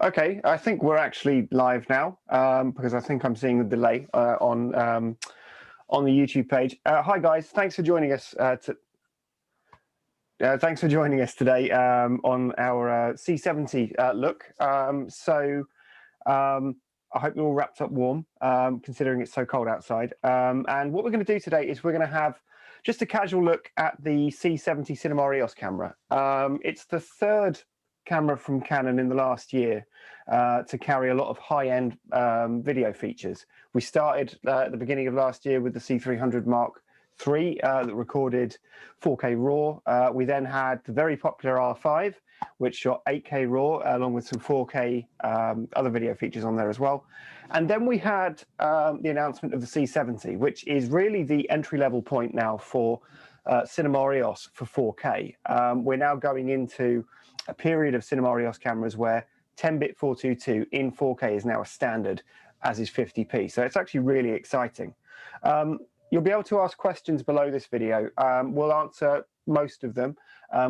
Okay, I think we're actually live now because I think I'm seeing the delay on the YouTube page. Hi guys, thanks for joining us. Thanks for joining us today on our C70 look. I hope you're all wrapped up warm, considering it's so cold outside. And what we're going to do today is we're going to have just a casual look at the C70 Cinema EOS camera. It's the third camera from Canon in the last year to carry a lot of high-end video features. We started at the beginning of last year with the C300 Mark III that recorded 4K RAW. We then had the very popular R5, which shot 8K RAW along with some 4K other video features on there as well. And then we had the announcement of the C70, which is really the entry-level point now for Cinema EOS for 4K. We're now going into a period of Cinema EOS cameras where 10-bit 422 in 4K is now a standard, as is 50p. So it's actually really exciting. You'll be able to ask questions below this video. We'll answer most of them.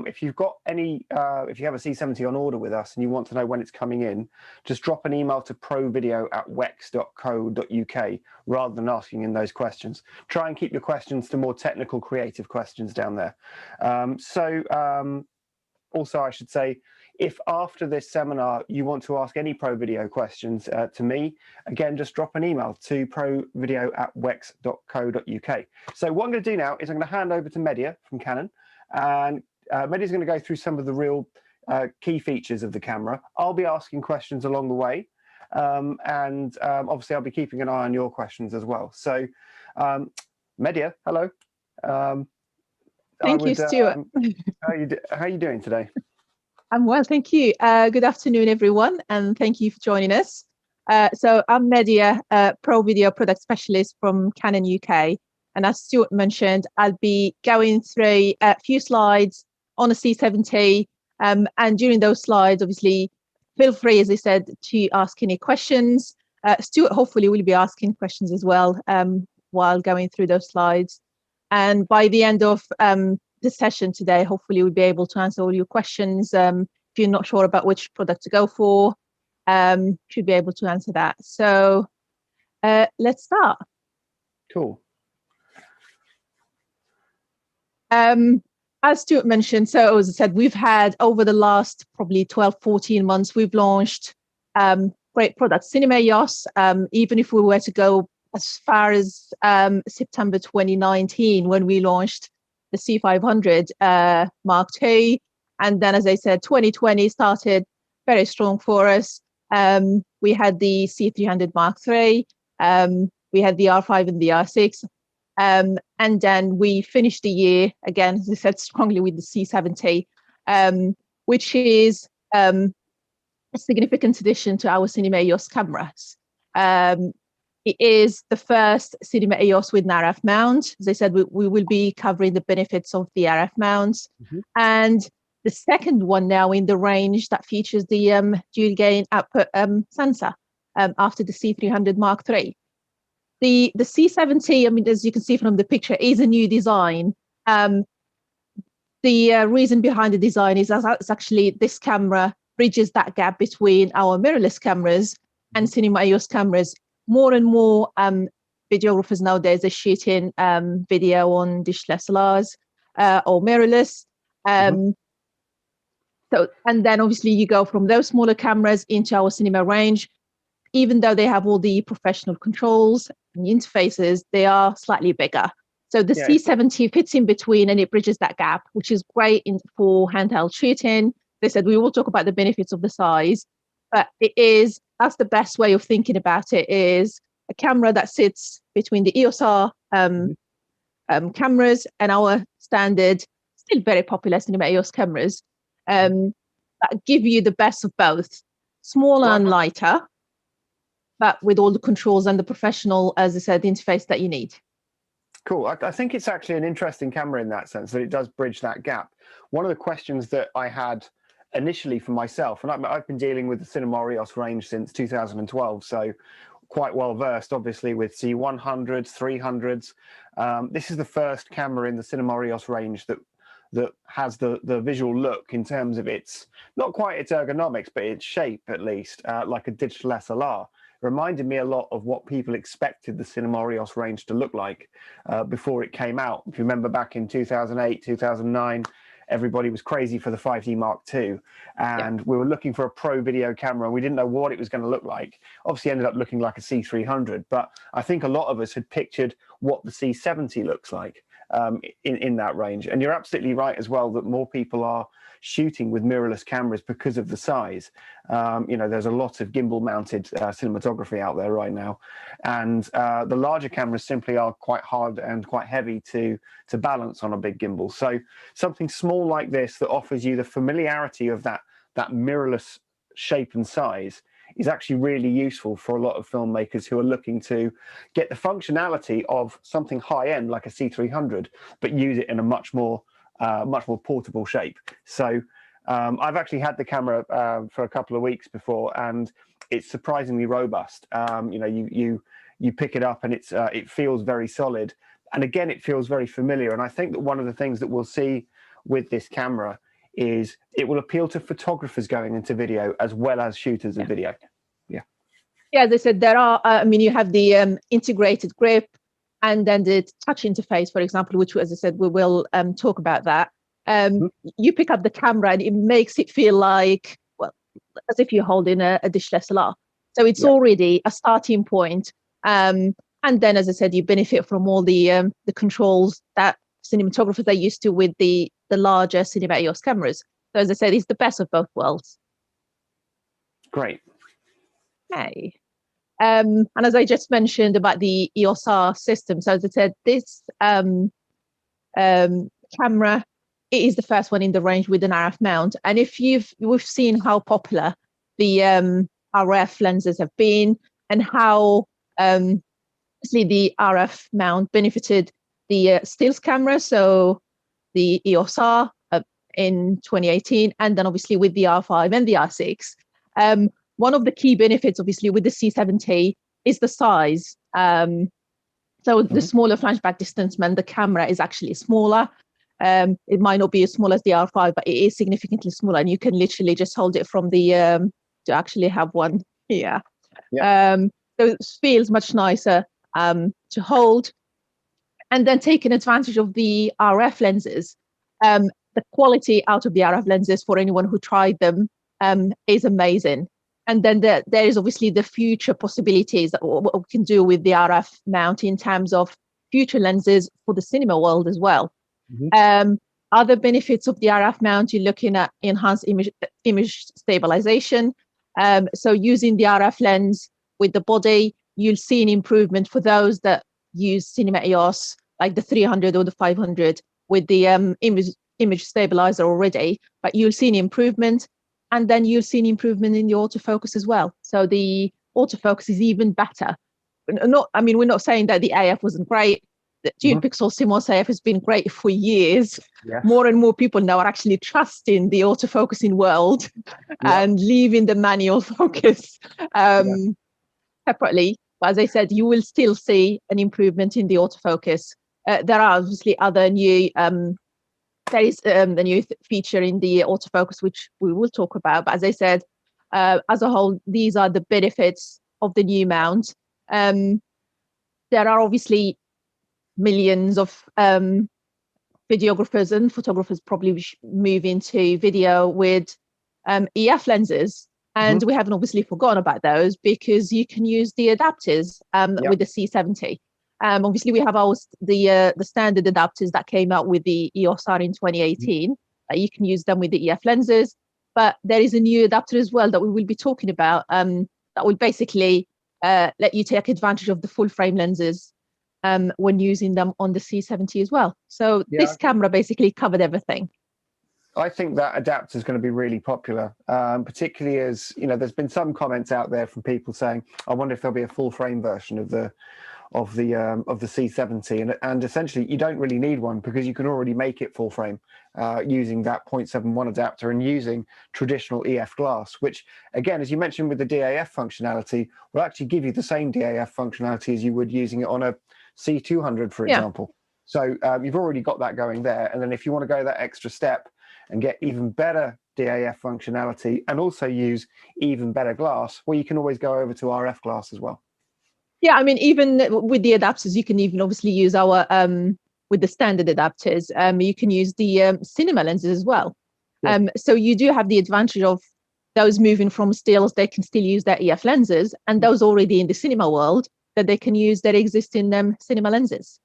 If you've got any, if you have a C70 on order with us and you want to know when it's coming in, just drop an email to provideo@wex.co.uk rather than asking in those questions. Try and keep your questions to more technical, creative questions down there. Also, I should say, if after this seminar you want to ask any ProVideo questions to me, again, just drop an email to provideo@wex.co.uk. So what I'm going to do now is I'm going to hand over to Mehdia from Canon, and Mehdia's going to go through some of the real key features of the camera. I'll be asking questions along the way, and obviously I'll be keeping an eye on your questions as well. So, Mehdia, hello. Thank you, Stuart. How are you doing today? I'm well, thank you. Good afternoon, everyone, and thank you for joining us. So I'm Mehdia, Pro Video Product Specialist from Canon UK. And as Stuart mentioned, I'll be going through a few slides on a C70. And during those slides, obviously, feel free, as I said, to ask any questions. Stuart hopefully will be asking questions as well while going through those slides. And by the end of the session today, hopefully we'll be able to answer all your questions. If you're not sure about which product to go for, should be able to answer that. So let's start. Cool. As Stuart mentioned, so as I said, we've had over the last probably 12, 14 months, we've launched great products. Cinema EOS, even if we were to go as far as September 2019, when we launched the C500 Mark II. And then, as I said, 2020 started very strong for us. We had the C300 Mark III. We had the R5 and the R6. And then we finished the year, again, as I said, strongly with the C70, which is a significant addition to our Cinema EOS cameras. It is the first Cinema EOS with an RF mount. As I said, we will be covering the benefits of the RF mounts. And the second one now in the range that features the dual gain output sensor after the C300 Mark III. The C70, I mean, as you can see from the picture, is a new design. The reason behind the design is it's actually this camera bridges that gap between our mirrorless cameras and Cinema EOS cameras. More and more videographers nowadays are shooting video on digital SLRs or mirrorless. So, and then obviously you go from those smaller cameras into our cinema range. Even though they have all the professional controls and interfaces, they are slightly bigger. So the C70 fits in between and it bridges that gap, which is great for handheld shooting. They said we will talk about the benefits of the size, but that's the best way of thinking about it, is a camera that sits between the EOS R cameras and our standard, still very popular Cinema EOS cameras, that give you the best of both, smaller and lighter, but with all the controls and the professional, as I said, interface that you need. Cool. I think it's actually an interesting camera in that sense, that it does bridge that gap. One of the questions that I had initially for myself, and I've been dealing with the Cinema EOS range since 2012, so quite well versed, obviously, with C100s, 300s. This is the first camera in the Cinema EOS range that that has the visual look in terms of its, not quite its ergonomics, but its shape at least, like a digital SLR. Reminded me a lot of what people expected the Cinema EOS range to look like before it came out. If you remember back in 2008, 2009, everybody was crazy for the 5D Mark II, and we were looking for a pro video camera, and we didn't know what it was going to look like. Obviously ended up looking like a C300, but I think a lot of us had pictured what the C70 looks like in that range. And you're absolutely right as well that more people are shooting with mirrorless cameras because of the size. You know, there's a lot of gimbal mounted cinematography out there right now, and the larger cameras simply are quite hard and quite heavy to balance on a big gimbal. So something small like this that offers you the familiarity of that mirrorless shape and size is actually really useful for a lot of filmmakers who are looking to get the functionality of something high end like a C300, but use it in a much more portable shape. So I've actually had the camera for a couple of weeks before, and it's surprisingly robust. You know, you pick it up and it feels very solid, and again it feels very familiar. And I think that one of the things that we'll see with this camera is it will appeal to photographers going into video as well as shooters of video. Yeah, as I said, there are, I mean, you have the integrated grip and then the touch interface, for example, which, as I said, we will talk about that. You pick up the camera and it makes it feel like, well, as if you're holding a digital SLR. So it's already a starting point. And then, as I said, you benefit from all the controls that cinematographers are used to with the larger Cinema EOS cameras. So as I said, it's the best of both worlds. Great. Okay. And as I just mentioned about the EOS-R system, so as I said, this camera, it is the first one in the range with an RF mount. And if we've seen how popular the RF lenses have been, and how obviously the RF mount benefited the stills camera, so the EOS-R in 2018, and then obviously with the R5 and the R6. One of the key benefits, obviously, with the C70 is the size. So the smaller flashback distance meant the camera is actually smaller. It might not be as small as the R5, but it is significantly smaller, and you can literally just hold it from the to actually have one here. So it feels much nicer to hold. And then taking advantage of the RF lenses, the quality out of the RF lenses for anyone who tried them is amazing. And then there is obviously the future possibilities that what we can do with the RF mount in terms of future lenses for the cinema world as well. Other benefits of the RF mount, you're looking at enhanced image stabilization. So using the RF lens with the body, you'll see an improvement for those that use Cinema EOS, like the 300 or the 500 with the image stabilizer already, but you'll see an improvement. And then you'll see an improvement in the autofocus as well. So the autofocus is even better. I mean, we're not saying that the AF wasn't great. The dual pixel CMOS AF has been great for years. More and more people now are actually trusting the autofocusing world and leaving the manual focus separately. But as I said, you will still see an improvement in the autofocus. There are obviously other new there is the new feature in the autofocus, which we will talk about. But as I said, as a whole, these are the benefits of the new mount. There are obviously millions of videographers and photographers probably move into video with EF lenses. And we haven't obviously forgotten about those, because you can use the adapters with the C70. Obviously, we have the standard adapters that came out with the EOS-R in 2018. You can use them with the EF lenses, but there is a new adapter as well that we will be talking about that will basically let you take advantage of the full frame lenses when using them on the C70 as well. So this camera basically covered everything. I think that adapter is going to be really popular, particularly as, you know, there's been some comments out there from people saying, I wonder if there'll be a full frame version of the C70, and essentially you don't really need one, because you can already make it full frame using that 0.71 adapter and using traditional EF glass, which again, as you mentioned with the DAF functionality, will actually give you the same DAF functionality as you would using it on a C200, for example. So you've already got that going there. And then if you want to go that extra step and get even better DAF functionality and also use even better glass, well, you can always go over to RF glass as well. Yeah, I mean, even with the adapters, you can even obviously use our with the standard adapters. You can use the cinema lenses as well. Yeah. So you do have the advantage of those moving from stills, they can still use their EF lenses, and those already in the cinema world that they can use their existing cinema lenses.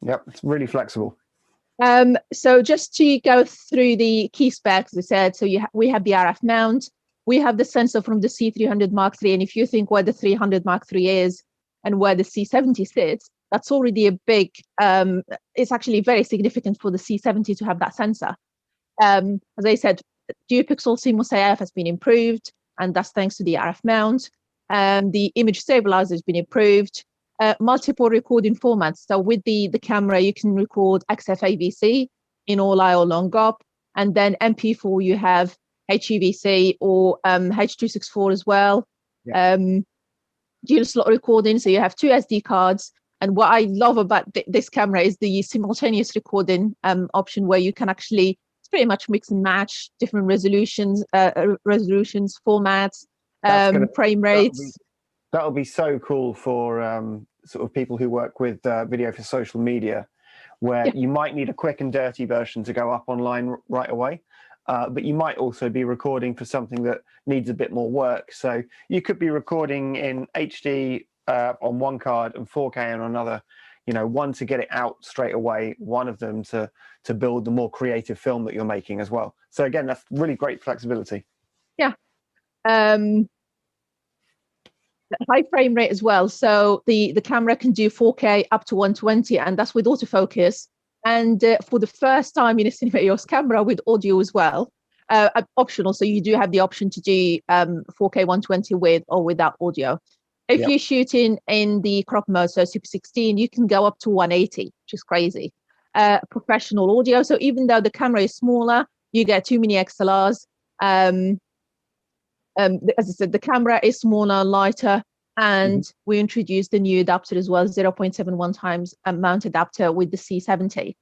Yep, it's really flexible. So just to go through the key specs, as I said, so we have the RF mount, we have the sensor from the C300 Mark III, and if you think where the 300 Mark III is and where the C70 sits, that's already a big, it's actually very significant for the C70 to have that sensor. As I said, dual pixel CMOS AF has been improved, and that's thanks to the RF mount. The image stabilizer has been improved. Multiple recording formats. So with the camera, you can record XFAVC in all-I or long GOP, and then MP4 you have HEVC or H.264 as well. Yeah. Dual slot recording, so you have 2 SD cards. And what I love about this camera is the simultaneous recording option, where you can actually pretty much mix and match different resolutions, formats, frame rates. That'll be so cool for sort of people who work with video for social media, where you might need a quick and dirty version to go up online right away. But you might also be recording for something that needs a bit more work. So you could be recording in HD on one card and 4K on another, you know, one to get it out straight away, one of them to build the more creative film that you're making as well. So again, that's really great flexibility. Yeah. High frame rate as well. So the camera can do 4K up to 120, and that's with autofocus. And for the first time in a Cinema EOS camera with audio as well, optional. So you do have the option to do 4K 120 with or without audio. If you're shooting in the crop mode, so Super 16, you can go up to 180, which is crazy. Professional audio. So even though the camera is smaller, you get too many XLRs. As I said, the camera is smaller, lighter, and we introduced the new adapter as well, 0.71 times mount adapter with the C70.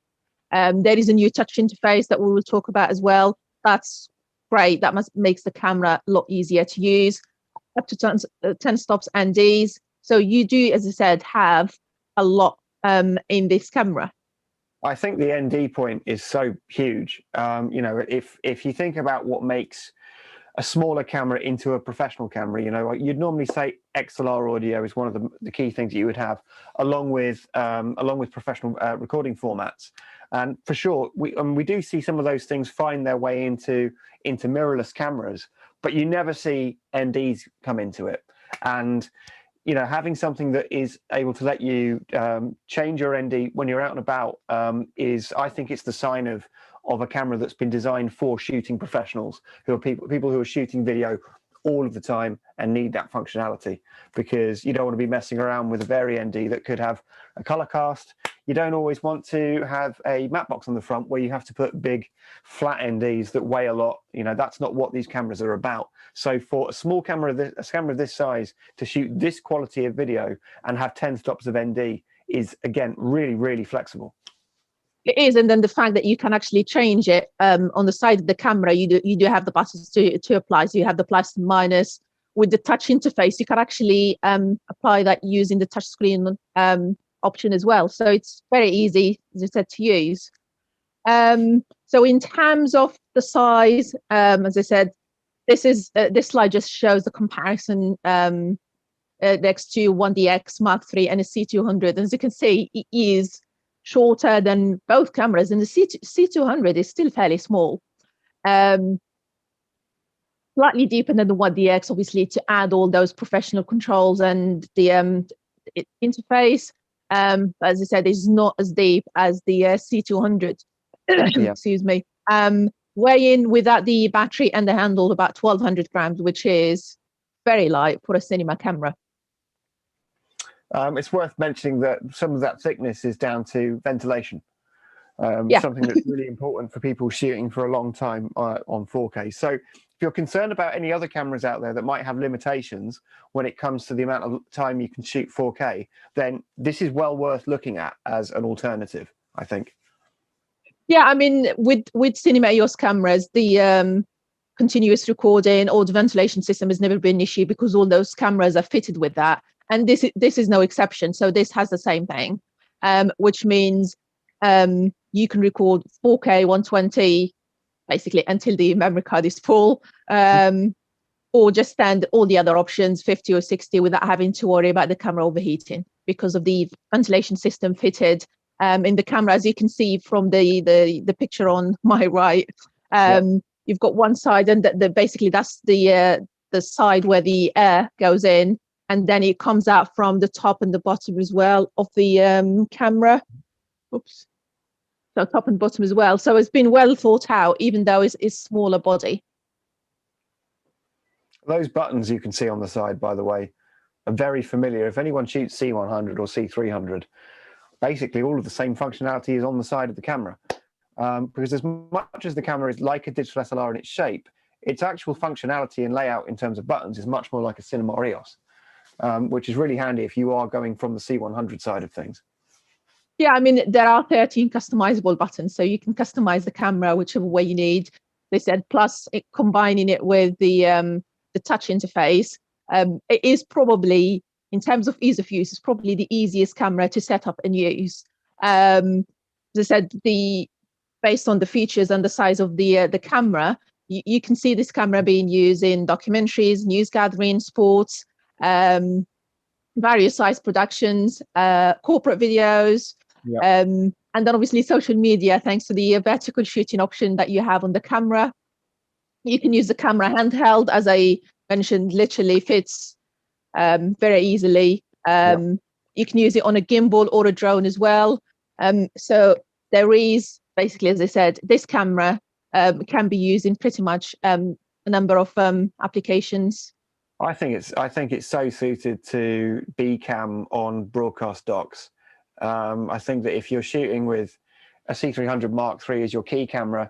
There is a new touch interface that we will talk about as well. That's great. That makes the camera a lot easier to use. Up to 10 stops NDs. So you do, as I said, have a lot in this camera. I think the ND point is so huge. You know, if you think about what makes a smaller camera into a professional camera, you know, you'd normally say XLR audio is one of the key things that you would have, along with professional recording formats. And for sure, we do see some of those things find their way into mirrorless cameras, but you never see NDs come into it. And you know, having something that is able to let you change your ND when you're out and about is, I think, it's the sign of a camera that's been designed for shooting professionals, who are people who are shooting video all of the time and need that functionality, because you don't want to be messing around with a vari ND that could have a color cast. You don't always want to have a matte box on the front where you have to put big flat NDs that weigh a lot. You know, that's not what these cameras are about. So for a small camera, a camera of this size, to shoot this quality of video and have 10 stops of ND is, again, really, really flexible. It is, and then the fact that you can actually change it on the side of the camera, you do have the buttons to apply. So you have the plus and minus. With the touch interface, you can actually apply that using the touch screen option as well. So it's very easy, as I said, to use. So in terms of the size, as I said, this slide just shows the comparison next to 1DX Mark III and a C200. And as you can see, it is shorter than both cameras, and the C200 is still fairly small. Slightly deeper than the 1DX, obviously, to add all those professional controls and the interface. As I said, it's not as deep as the C200. Excuse me. Weighing without the battery and the handle about 1,200 grams, which is very light for a cinema camera. It's worth mentioning that some of that thickness is down to ventilation. Yeah. something that's really important for people shooting for a long time on 4K. So if you're concerned about any other cameras out there that might have limitations when it comes to the amount of time you can shoot 4K, then this is well worth looking at as an alternative, I think. Yeah, I mean, with Cinema EOS cameras, the continuous recording or the ventilation system has never been an issue because all those cameras are fitted with that, and this is no exception. So this has the same thing, which means you can record 4K 120 basically until the memory card is full, or just stand all the other options 50 or 60 without having to worry about the camera overheating because of the ventilation system fitted in the camera. As you can see from the picture on my right, you've got one side, and basically that's the side where the air goes in, and then it comes out from the top and the bottom as well of the camera. Oops. So top and bottom as well. So it's been well thought out, even though it's smaller body. Those buttons you can see on the side, by the way, are very familiar. If anyone shoots C100 or C300, basically all of the same functionality is on the side of the camera. Because as much as the camera is like a digital SLR in its shape, its actual functionality and layout in terms of buttons is much more like a Cinema EOS, which is really handy if you are going from the C100 side of things. Yeah, I mean, there are 13 customizable buttons, so you can customize the camera whichever way you need. They said, plus combining it with the touch interface, it is probably, in terms of ease of use, it's probably the easiest camera to set up and use. As I said, based on the features and the size of the camera, you can see this camera being used in documentaries, news gathering, sports, various size productions, corporate videos, and then obviously social media, thanks to the vertical shooting option that you have on the camera. You can use the camera handheld, as I mentioned, literally fits very easily. You can use it on a gimbal or a drone as well. So there is basically, as I said, this camera can be used in pretty much a number of applications. I think it's so suited to B-cam on broadcast docks. I think that if you're shooting with a C300 Mark III as your key camera,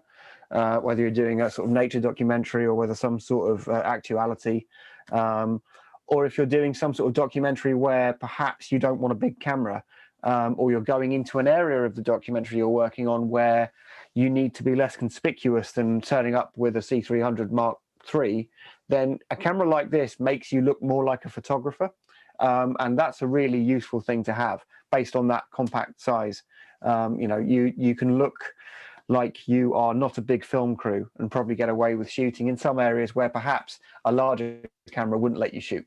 whether you're doing a sort of nature documentary or whether some sort of actuality, or if you're doing some sort of documentary where perhaps you don't want a big camera, or you're going into an area of the documentary you're working on where you need to be less conspicuous than turning up with a C300 Mark III, then a camera like this makes you look more like a photographer. And that's a really useful thing to have based on that compact size. You can look like you are not a big film crew and probably get away with shooting in some areas where perhaps a larger camera wouldn't let you shoot.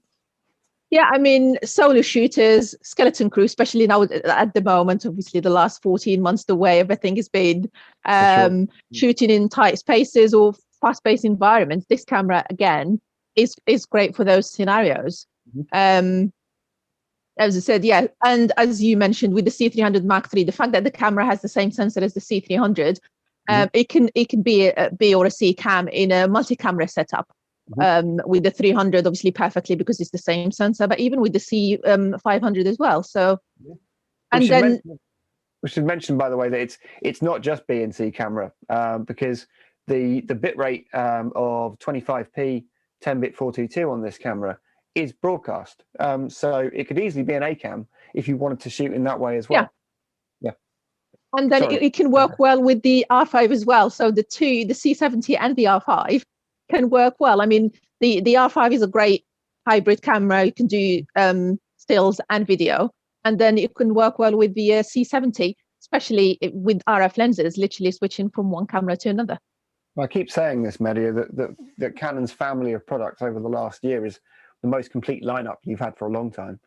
Yeah, I mean, solo shooters, skeleton crew, especially now at the moment, obviously the last 14 months, the way everything has been, shooting in tight spaces or fast-paced environments, this camera, again, is great for those scenarios. As I said, yeah, and as you mentioned, with the C300 Mark III, the fact that the camera has the same sensor as the C300, it can be a B or a C cam in a multi-camera setup. With the 300, obviously perfectly because it's the same sensor, but even with the C500 as well. So, and then we should mention, by the way, that it's not just B and C camera, because the bit rate of 25p 10-bit 422 on this camera is broadcast. So it could easily be an A cam if you wanted to shoot in that way as well. Yeah. And then it can work well with the R5 as well. So the C70 and the R5 can work well. I mean, the R5 is a great hybrid camera. You can do stills and video, and then it can work well with the C70, especially with RF lenses, literally switching from one camera to another. I keep saying this, Mehdia, that Canon's family of products over the last year is the most complete lineup you've had for a long time.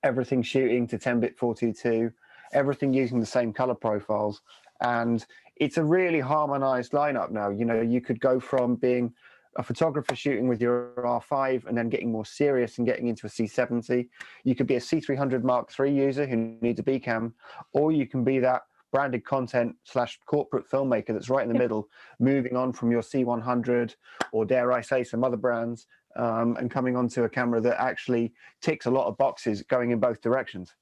Everything shooting to 10-bit 422, everything using the same color profiles, and it's a really harmonized lineup now. You know, you could go from being a photographer shooting with your R5 and then getting more serious and getting into a C70. You could be a C300 Mark III user who needs a B cam, or you can be that branded content / corporate filmmaker that's right in the middle, moving on from your C100 or, dare I say, some other brands, and coming onto a camera that actually ticks a lot of boxes going in both directions.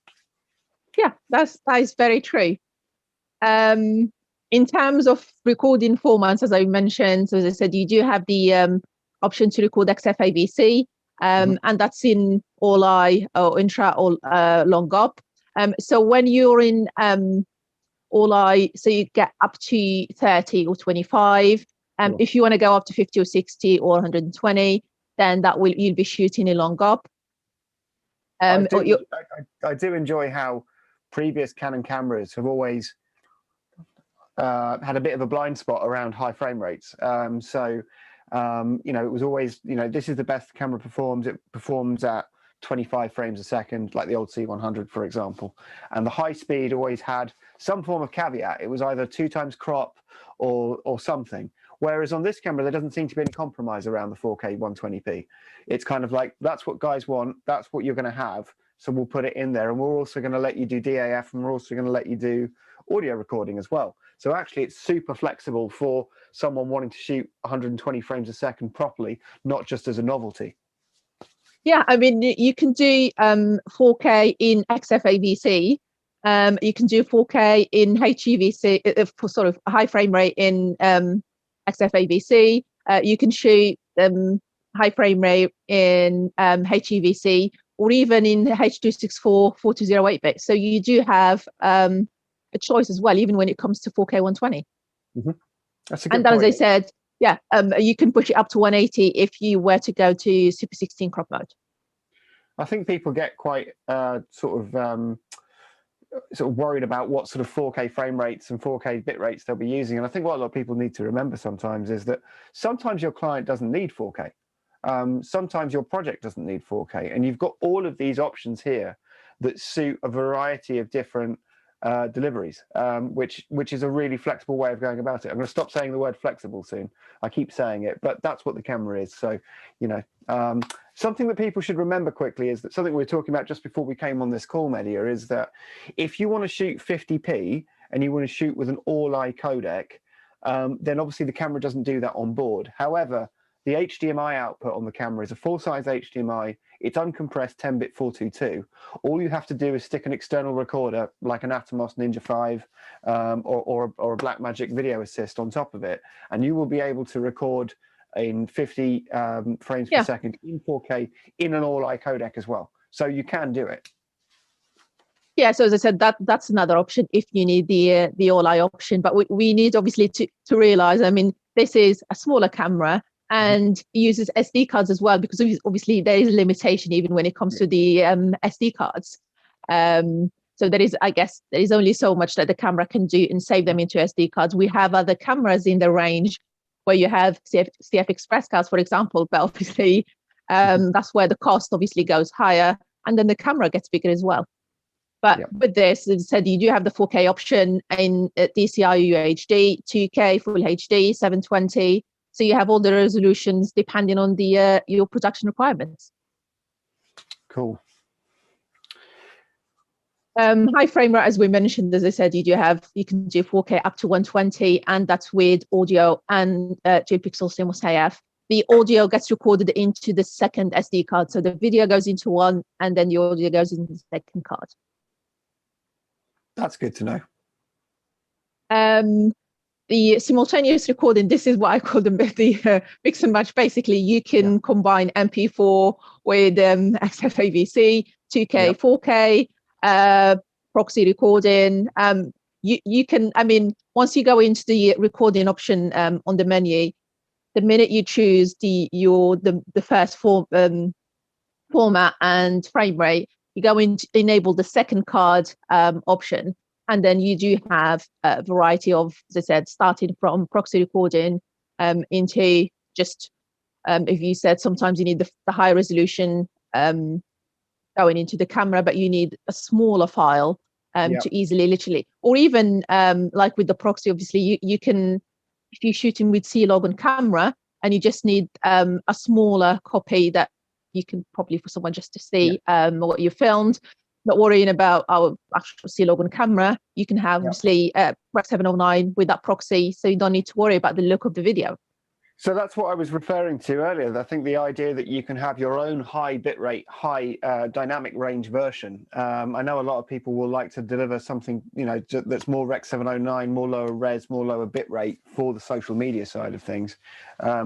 Yeah, that is very true. In terms of recording formats, as I mentioned, so as I said, you do have the option to record XFAVC, and that's in all I or intra or long up. So when you're in all I, so you get up to 30 or 25. If you want to go up to 50 or 60 or 120, then you'll be shooting in long up. I do enjoy how previous Canon cameras have always had a bit of a blind spot around high frame rates. You know, it was always, you know, this is the best the camera performs. It performs at 25 frames a second, like the old C100, for example. And the high speed always had some form of caveat. It was either 2x crop or something. Whereas on this camera, there doesn't seem to be any compromise around the 4K 120p. It's kind of like, that's what guys want. That's what you're going to have. So we'll put it in there. And we're also going to let you do DAF, and we're also going to let you do audio recording as well. So actually, it's super flexible for someone wanting to shoot 120 frames a second properly, not just as a novelty. Yeah, I mean, you can do 4K in XFAVC. You can do 4K in HEVC, for sort of high frame rate in XFAVC. You can shoot high frame rate in HEVC, or even in H.264 4208-bit. So you do have a choice as well, even when it comes to 4K 120. That's a good and point. As I said, yeah, you can push it up to 180 if you were to go to Super 16 crop mode. I think people get quite sort of worried about what sort of 4K frame rates and 4K bit rates they'll be using. And I think what a lot of people need to remember sometimes is that sometimes your client doesn't need 4K. Sometimes your project doesn't need 4K. And you've got all of these options here that suit a variety of different deliveries, which is a really flexible way of going about it. I'm going to stop saying the word flexible soon. I keep saying it, but that's what the camera is. So, you know, something that people should remember quickly is that something we were talking about just before we came on this call, Mehdia, is that if you want to shoot 50p and you want to shoot with an all-I codec, then obviously the camera doesn't do that on board. However, the HDMI output on the camera is a full-size HDMI. It's uncompressed 10-bit 422. All you have to do is stick an external recorder like an Atomos Ninja 5 or a Blackmagic Video Assist on top of it, and you will be able to record in 50 frames per second in 4K in an all-I codec as well. So you can do it. Yeah, so as I said, that's another option if you need the all-I option. But we need obviously to realize, I mean, this is a smaller camera and uses SD cards as well, because obviously there is a limitation even when it comes to the SD cards. So there is, I guess, there is only so much that the camera can do and save them into SD cards. We have other cameras in the range where you have CF Express cards, for example, but obviously that's where the cost obviously goes higher, and then the camera gets bigger as well. But with this, as I said, you do have the 4K option in DCI UHD, 2K, Full HD, 720. So you have all the resolutions depending on the your production requirements. Cool. High frame rate, as we mentioned, as I said, you can do 4K up to 120, and that's with audio and dual pixel CMOS AF. The audio gets recorded into the second SD card, so the video goes into one, and then the audio goes into the second card. That's good to know. The simultaneous recording, this is what I call the mix and match. Basically, you can combine MP4 with XFAVC, 2K, 4K, proxy recording. You can, I mean, once you go into the recording option on the menu, the minute you choose the first format and frame rate, you go into enable the second card option. And then you do have a variety of, as I said, starting from proxy recording into just, if you said sometimes you need the high resolution going into the camera, but you need a smaller file to easily, literally, or even like with the proxy, obviously, you can, if you're shooting with C-Log on camera and you just need a smaller copy that you can probably for someone just to see what you filmed, not worrying about our actual C-Log on camera, you can have obviously Rec 709 with that proxy, so you don't need to worry about the look of the video. So that's what I was referring to earlier. I think the idea that you can have your own high bitrate, high dynamic range version. I know a lot of people will like to deliver something, that's more Rec 709, more lower res, more lower bitrate for the social media side of things.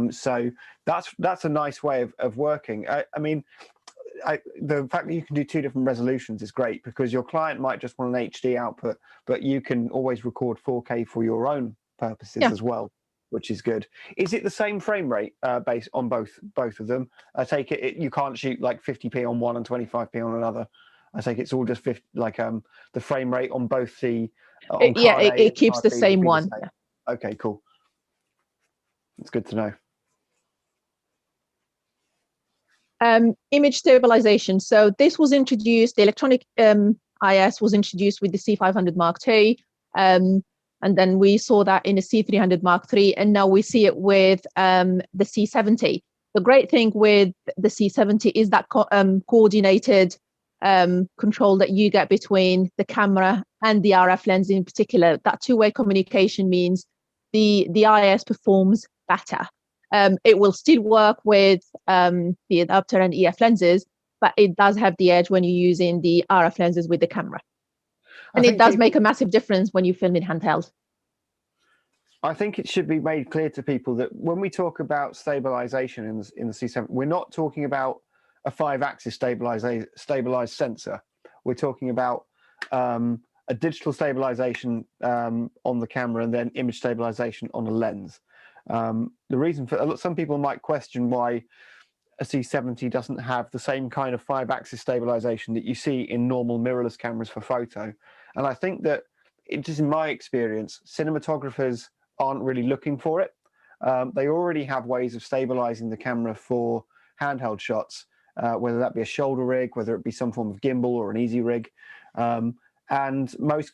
So that's a nice way of working. The fact that you can do two different resolutions is great, because your client might just want an HD output, but you can always record 4K for your own purposes as well, which is good. Is it the same frame rate based on both of them? I take it you can't shoot like 50p on one and 25p on another. I think it's all just 50, the frame rate on both the it keeps the same one. The same. Okay, cool. It's good to know. Image stabilization. So this was introduced, the electronic IS was introduced with the C500 Mark II. And then we saw that in the C300 Mark III, and now we see it with the C70. The great thing with the C70 is that coordinated control that you get between the camera and the RF lens in particular. That two-way communication means the IS performs better. It will still work with the adapter and EF lenses, but it does have the edge when you're using the RF lenses with the camera. And it does make a massive difference when you film in handheld. I think it should be made clear to people that when we talk about stabilization in the C7, we're not talking about a 5-axis stabilized sensor. We're talking about a digital stabilization on the camera and then image stabilization on the lens. The reason for some people might question why a C70 doesn't have the same kind of 5-axis stabilization that you see in normal mirrorless cameras for photo. And I think that, just in my experience, cinematographers aren't really looking for it. They already have ways of stabilizing the camera for handheld shots, whether that be a shoulder rig, whether it be some form of gimbal or an easy rig. And most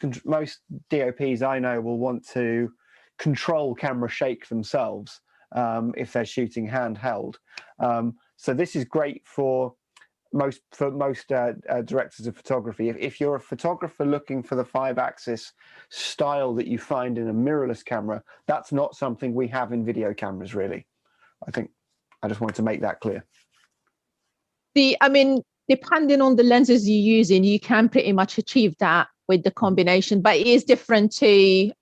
DOPs I know will want to control camera shake themselves if they're shooting handheld. So this is great for most directors of photography. If you're a photographer looking for the 5-axis style that you find in a mirrorless camera, that's not something we have in video cameras, really. I think I just wanted to make that clear. Depending on the lenses you're using, you can pretty much achieve that with the combination, but it is different to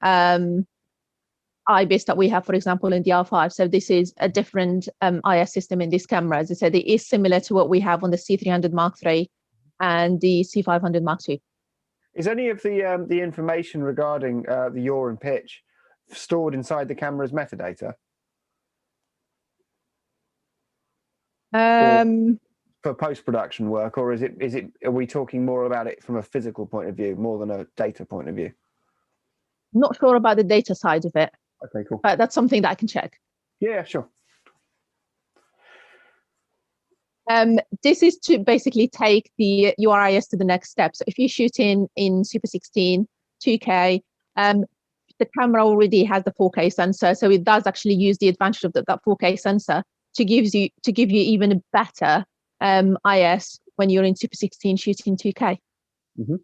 IBIS that we have, for example, in the R5. So this is a different IS system in this camera. As I said, it is similar to what we have on the C300 Mark III and the C500 Mark II. Is any of the information regarding the yaw and pitch stored inside the camera's metadata? For post-production work, or are we talking more about it from a physical point of view more than a data point of view? Not sure about the data side of it. Okay, cool. But that's something that I can check. Yeah, sure. This is to basically take the URIS to the next step. So if you're shooting in Super 16, 2K, the camera already has the 4K sensor, so it does actually use the advantage of that 4K sensor to give you even a better IS when you're in Super 16 shooting 2K. Mm-hmm.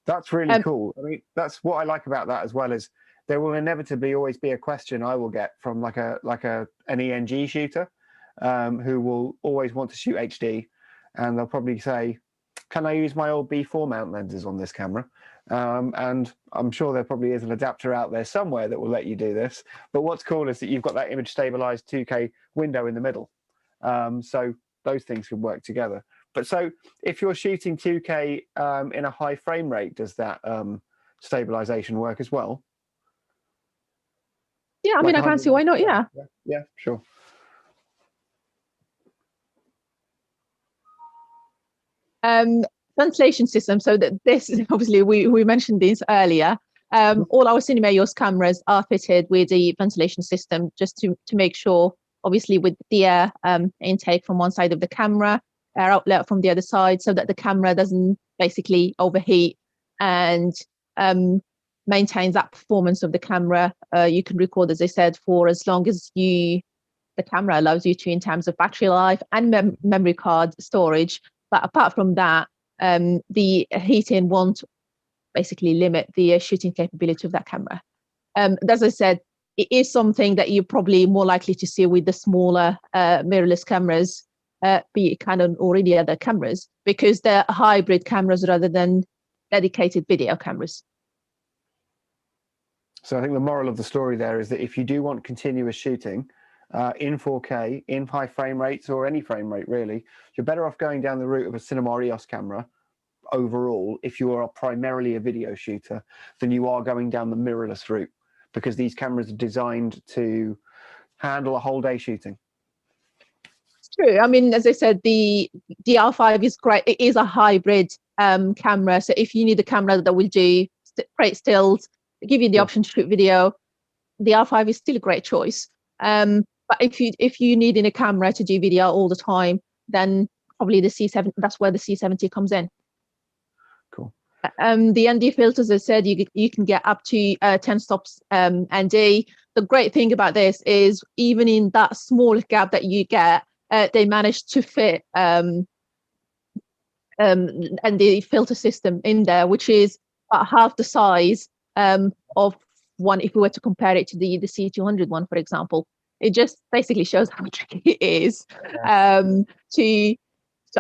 That's really cool. I mean, that's what I like about that as well, is there will inevitably always be a question I will get from like an ENG shooter who will always want to shoot HD, and they'll probably say, can I use my old B4 mount lenses on this camera? And I'm sure there probably is an adapter out there somewhere that will let you do this. But what's cool is that you've got that image stabilized 2K window in the middle. So those things can work together. But so if you're shooting 2K in a high frame rate, does that stabilization work as well? Yeah, I mean, I can't see why not. Yeah, sure. Translation system. So that this is obviously we mentioned this earlier. All our Cinema EOS cameras are fitted with a ventilation system, just to make sure, obviously, with the air intake from one side of the camera, air outlet from the other side, so that the camera doesn't basically overheat, and maintains that performance of the camera. You can record, as I said, for as long as the camera allows you to, in terms of battery life and memory card storage. But apart from that, the heating won't basically limit the shooting capability of that camera. As I said, it is something that you're probably more likely to see with the smaller mirrorless cameras, be it Canon or any other cameras, because they're hybrid cameras rather than dedicated video cameras. So I think the moral of the story there is that if you do want continuous shooting in 4K, in high frame rates or any frame rate really, you're better off going down the route of a cinema EOS camera overall if you are primarily a video shooter than you are going down the mirrorless route, because these cameras are designed to handle a whole day shooting. It's true. I mean, as I said, the R5 is great. It is a hybrid camera. So if you need a camera that will do great stills, give you the option to shoot video, the R5 is still a great choice. But if you need in a camera to do video all the time, then probably the C70, that's where the C70 comes in. Cool. The ND filters, as I said, you can get up to 10 stops ND. The great thing about this is even in that small gap that you get, they managed to fit ND filter system in there, which is about half the size of one if we were to compare it to the C200 one, for example. It just basically shows how tricky it is to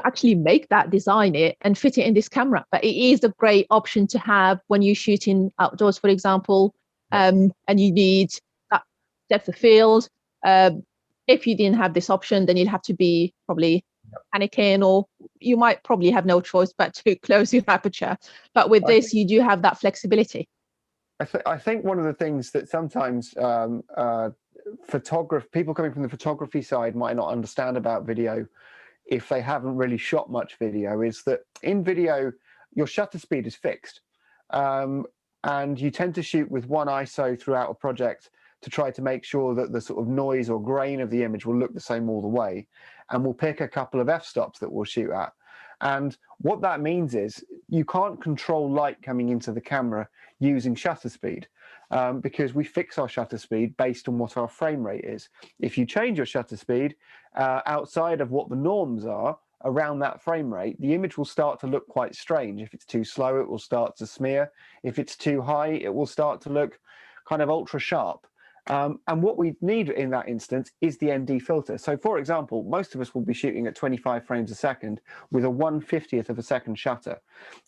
actually make that, design it, and fit it in this camera. But it is a great option to have when you're shooting outdoors, for example, and you need that depth of field. If you didn't have this option, then you'd have to be probably panicking, or you might probably have no choice but to close your aperture. But with this, you do have that flexibility. I think one of the things that sometimes people coming from the photography side might not understand about video, if they haven't really shot much video, is that in video, your shutter speed is fixed. And you tend to shoot with one ISO throughout a project to try to make sure that the sort of noise or grain of the image will look the same all the way. And we'll pick a couple of f-stops that we'll shoot at. And what that means is you can't control light coming into the camera using shutter speed, because we fix our shutter speed based on what our frame rate is. If you change your shutter speed outside of what the norms are around that frame rate, the image will start to look quite strange. If it's too slow, it will start to smear. If it's too high, it will start to look kind of ultra sharp. And what we need in that instance is the ND filter. So for example, most of us will be shooting at 25 frames a second with a 1/50th of a second shutter.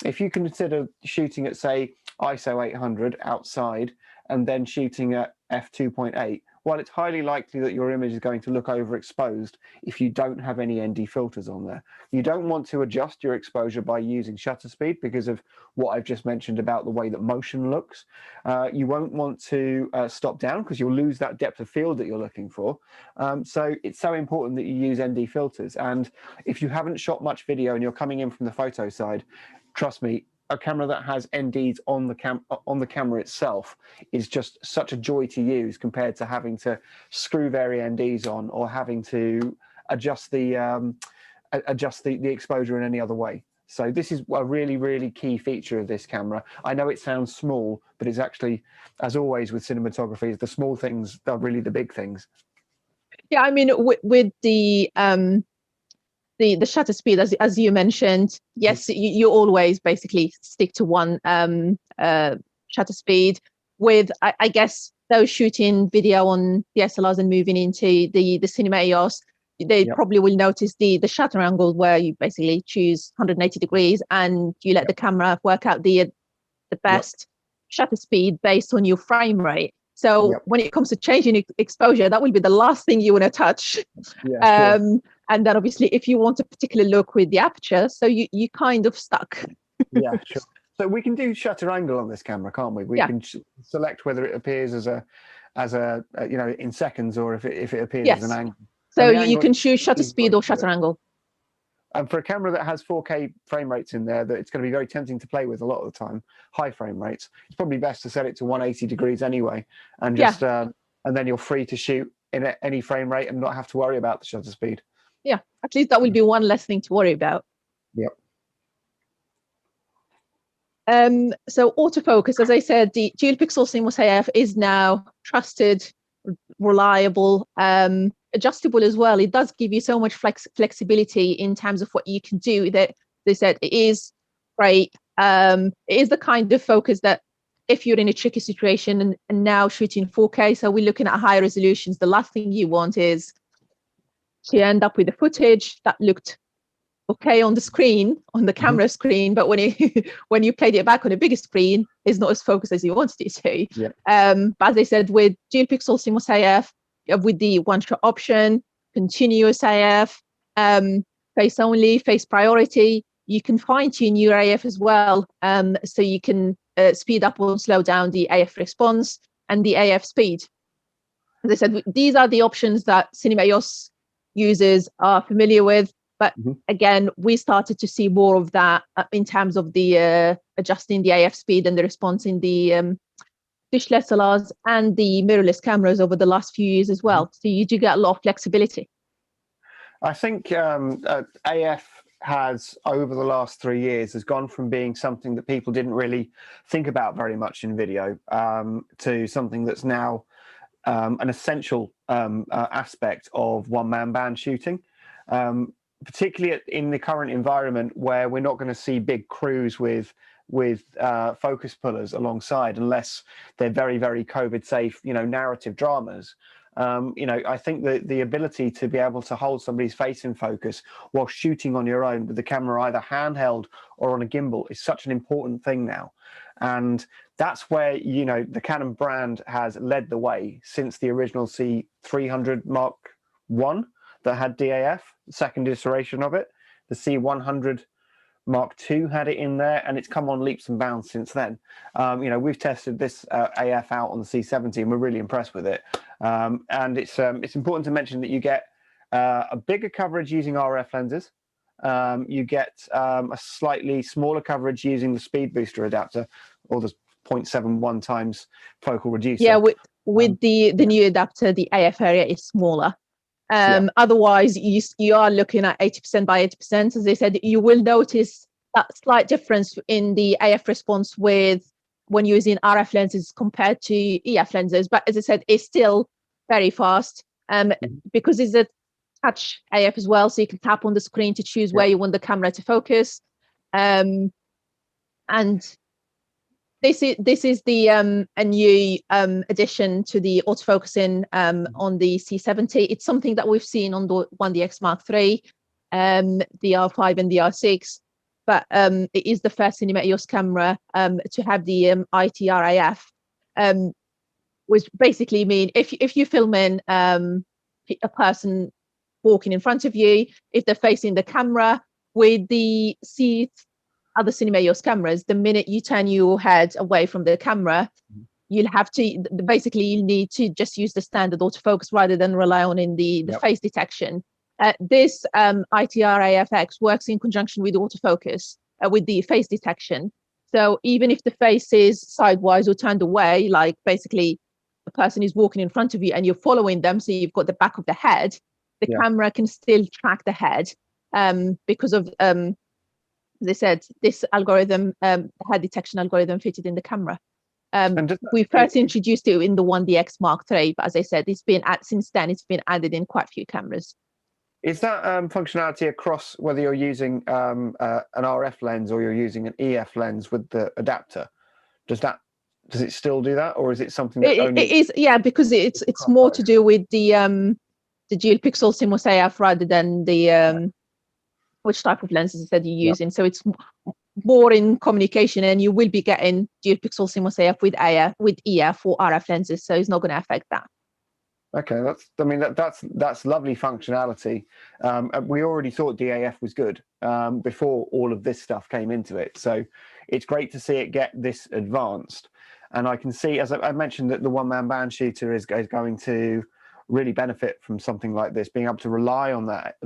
If you consider shooting at, say, ISO 800 outside and then shooting at f2.8, well, it's highly likely that your image is going to look overexposed if you don't have any ND filters on there. You don't want to adjust your exposure by using shutter speed because of what I've just mentioned about the way that motion looks. You won't want to stop down because you'll lose that depth of field that you're looking for. So it's so important that you use ND filters. And if you haven't shot much video and you're coming in from the photo side, trust me, a camera that has NDs on the camera itself is just such a joy to use compared to having to screw very NDs on or having to adjust the exposure in any other way. So this is a really, really key feature of this camera. I know it sounds small, but it's actually, as always with cinematography, the small things are really the big things. Yeah, I mean, with the shutter speed, as you mentioned, yes, you always basically stick to one shutter speed. With I guess those shooting video on DSLRs and moving into the cinema EOS, they probably will notice the shutter angle where you basically choose 180 degrees and you let the camera work out the best shutter speed based on your frame rate. So when it comes to changing exposure, that will be the last thing you want to touch. And then obviously if you want a particular look with the aperture, so you kind of stuck. Yeah, sure. So we can do shutter angle on this camera, can't we? We can select whether it appears as a you know, in seconds, or if it appears as an angle. So you can choose shutter speed or shutter angle. And for a camera that has 4K frame rates in there, that it's going to be very tempting to play with a lot of the time, high frame rates, it's probably best to set it to 180 degrees anyway, and just and then you're free to shoot in any frame rate and not have to worry about the shutter speed. Yeah, at least that will be one less thing to worry about. Yep. So autofocus, as I said, the dual pixel CMOS AF is now trusted, reliable, adjustable as well. It does give you so much flexibility in terms of what you can do. That they said it is great. It is the kind of focus that if you're in a tricky situation and now shooting 4K, so we're looking at high resolutions, the last thing you want is to end up with the footage that looked okay on the screen, on the camera screen, but when when you played it back on a bigger screen, it's not as focused as you wanted it to. Yeah. But as I said, with dual pixel CMOS AF, with the one-shot option, continuous AF, face only, face priority, you can fine-tune your AF as well, so you can speed up or slow down the AF response and the AF speed. As I said, these are the options that Cinema EOS users are familiar with. But again, we started to see more of that in terms of the adjusting the AF speed and the response in the dishless SLRs and the mirrorless cameras over the last few years as well. So you do get a lot of flexibility. I think AF has, over the last 3 years, has gone from being something that people didn't really think about very much in video to something that's now an essential aspect of one-man band shooting, particularly in the current environment where we're not going to see big crews with focus pullers alongside unless they're very, very COVID safe, narrative dramas. I think that the ability to be able to hold somebody's face in focus while shooting on your own with the camera either handheld or on a gimbal is such an important thing now. And that's where, the Canon brand has led the way since the original C300 Mark I that had DAF, the second iteration of it. The C100 Mark II had it in there, and it's come on leaps and bounds since then. We've tested this AF out on the C70, and we're really impressed with it. And it's important to mention that you get a bigger coverage using RF lenses. You get a slightly smaller coverage using the speed booster adapter, or the 0.71 times focal reducer. Yeah, with the new adapter, the AF area is smaller. Otherwise, you are looking at 80% by 80%. As I said, you will notice that slight difference in the AF response when using RF lenses compared to EF lenses. But as I said, it's still very fast because it's a touch AF as well. So you can tap on the screen to choose where you want the camera to focus. And this is the a new addition to the autofocusing on the C70. It's something that we've seen on the 1DX Mark III, the R5 and the R6, but it is the first Cinema EOS camera to have the ITR AF, which basically mean if you film in a person walking in front of you, if they're facing the camera with the other Cinema EOS cameras, the minute you turn your head away from the camera, you'll have to you need to just use the standard autofocus rather than rely on the face detection. This ITR AFX works in conjunction with autofocus with the face detection. So even if the face is sideways or turned away, like basically the person is walking in front of you and you're following them, so you've got the back of the head, the camera can still track the head because of they said this algorithm, head detection algorithm fitted in the camera. We first introduced it in the 1DX Mark III, but as I said, since then it's been added in quite a few cameras. Is that functionality across whether you're using an RF lens or you're using an EF lens with the adapter? Does it still do that, or is it something that only? It is, because it's more to do with the dual pixel CMOS AF rather than the which type of lenses that you're using. So it's more in communication, and you will be getting dual pixel CMOS AF with EF or RF lenses, so it's not going to affect that. Okay, that's lovely functionality. We already thought DAF was good before all of this stuff came into it, so it's great to see it get this advanced. And I can see, as I mentioned, that the one-man band shooter is going to really benefit from something like this, being able to rely on that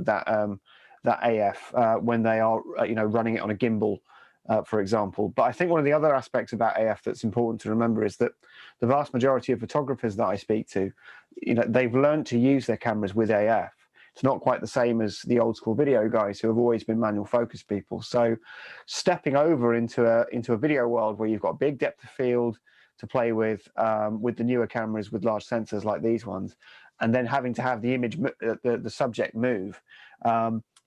AF when they are running it on a gimbal, for example. But I think one of the other aspects about AF that's important to remember is that the vast majority of photographers that I speak to, they've learned to use their cameras with AF. It's not quite the same as the old school video guys who have always been manual focus people. So stepping over into a video world where you've got big depth of field to play with the newer cameras with large sensors like these ones, and then having to have the image, the subject move,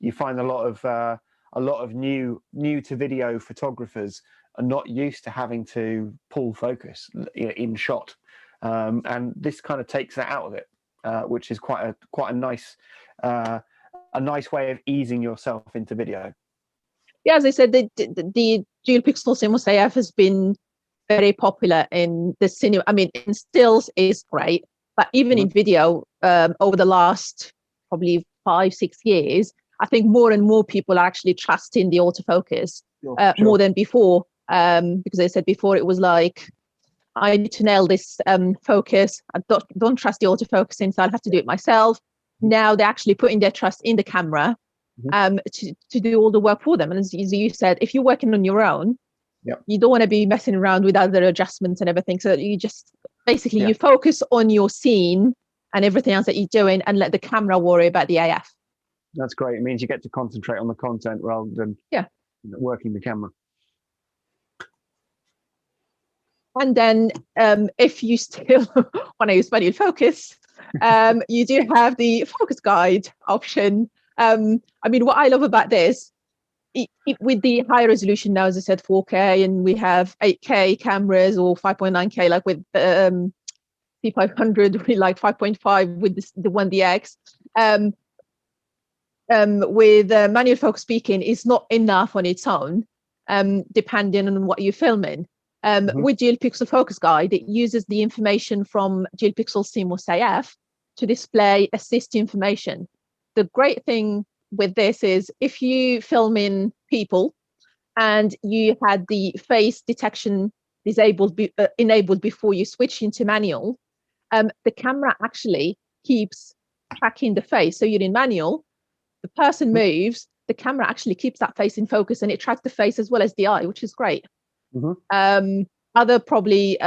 you find a lot of new to video photographers are not used to having to pull focus in shot, and this kind of takes that out of it, which is quite a nice way of easing yourself into video. Yeah, as I said, the dual pixel CMOS AF has been very popular in the cinema. I mean, in stills is great, but even in video, over the last probably 5-6 years, I think more and more people are actually trusting the autofocus more than before. Because I said before, it was like, I need to nail this focus. I don't trust the autofocusing, so I'll have to do it myself. Now they're actually putting their trust in the camera to do all the work for them. And as you said, if you're working on your own, you don't want to be messing around with other adjustments and everything. So you just basically you focus on your scene and everything else that you're doing, and let the camera worry about the AF. That's great. It means you get to concentrate on the content rather than working the camera. And then if you still want to use manual focus, you do have the focus guide option. I mean, what I love about this, with the high resolution now, as I said, 4K, and we have 8K cameras or 5.9K, like with P500, we like 5.5 with the 1DX. With manual focus speaking is not enough on its own, depending on what you're filming. With dual pixel focus guide, it uses the information from dual pixel CMOS AF to display assist information. The great thing with this is if you film in people and you had the face detection enabled before you switch into manual, the camera actually keeps tracking the face. So you're in manual, the person moves, the camera actually keeps that face in focus, and it tracks the face as well as the eye, which is great. Other probably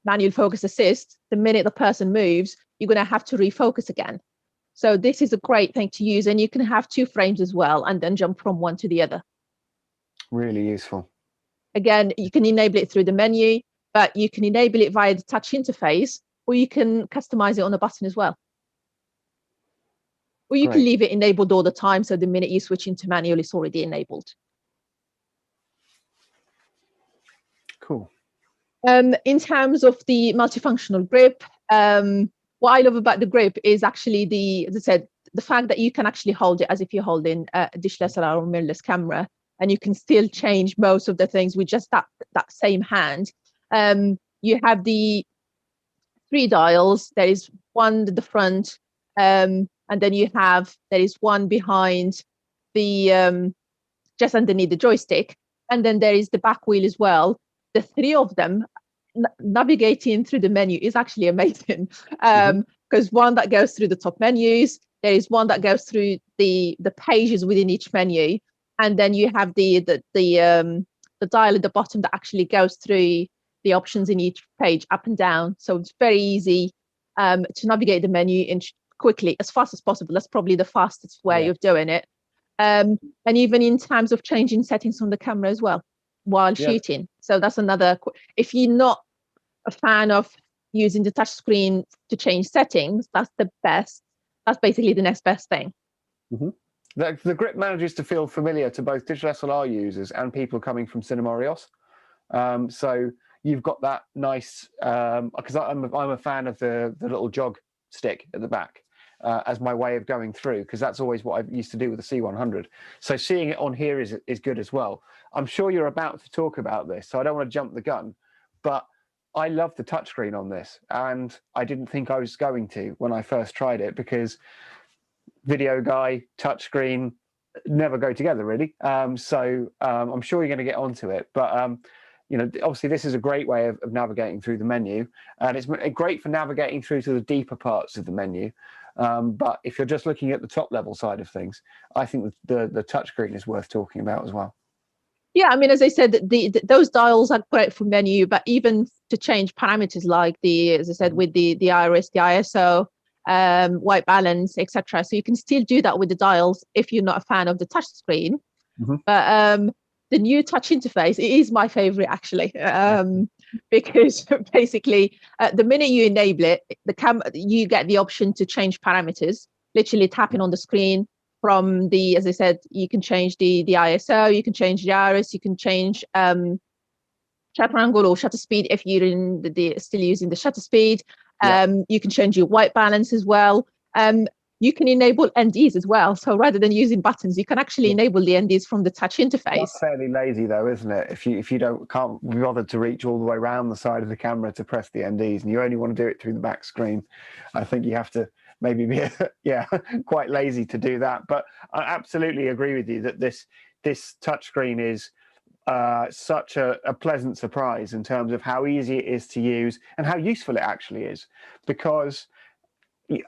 manual focus assist, the minute the person moves, you're going to have to refocus again. So this is a great thing to use, and you can have 2 frames as well, and then jump from one to the other. Really useful. Again, you can enable it through the menu, but you can enable it via the touch interface, or you can customize it on a button as well. Or you can leave it enabled all the time, so the minute you switch into manual, it's already enabled. Cool. In terms of the multifunctional grip, what I love about the grip is actually as I said, the fact that you can actually hold it as if you're holding a dish SLR or mirrorless camera, and you can still change most of the things with just that same hand. You have the 3 dials. There is one at the front, and then there is one behind the just underneath the joystick, and then there is the back wheel as well. The 3 of them navigating through the menu is actually amazing, because one that goes through the top menus, there is one that goes through the pages within each menu, and then you have the dial at the bottom that actually goes through the options in each page up and down. So it's very easy to navigate the menu quickly, as fast as possible. That's probably the fastest way of doing it. And even in terms of changing settings on the camera as well while shooting. So that's another, if you're not a fan of using the touch screen to change settings, that's the best. That's basically the next best thing. The grip manages to feel familiar to both digital SLR users and people coming from Cinema EOS. So you've got that nice, because I'm a fan of the little jog stick at the back as my way of going through, because that's always what I used to do with the C100. So seeing it on here is good as well. I'm sure you're about to talk about this, so I don't want to jump the gun, but I love the touchscreen on this, and I didn't think I was going to when I first tried it, because video guy, touchscreen never go together really. So I'm sure you're going to get onto it, but you know, obviously this is a great way of navigating through the menu, and it's great for navigating through to the deeper parts of the menu. But if you're just looking at the top level side of things, I think the touchscreen is worth talking about as well. Yeah, I mean, as I said, those dials are great for menu, but even to change parameters like as I said, with the iris, the ISO, white balance, etc. So you can still do that with the dials if you're not a fan of the touch screen. But the new touch interface, it is my favorite actually, because basically the minute you enable it, you get the option to change parameters, literally tapping on the screen. From as I said, you can change the ISO, you can change the iris, you can change shutter angle or shutter speed if you're in still using the shutter speed. Yeah. You can change your white balance as well. You can enable NDs as well. So rather than using buttons, you can actually enable the NDs from the touch interface. That's fairly lazy though, isn't it? If you can't be bothered to reach all the way around the side of the camera to press the NDs, and you only want to do it through the back screen, I think you have to maybe be quite lazy to do that. But I absolutely agree with you that this touchscreen is such a pleasant surprise in terms of how easy it is to use and how useful it actually is, because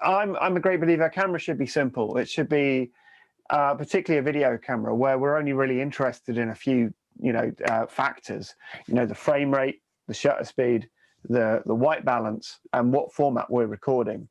I'm a great believer camera should be simple. It should be particularly a video camera where we're only really interested in a few factors, the frame rate, the shutter speed, the white balance, and what format we're recording.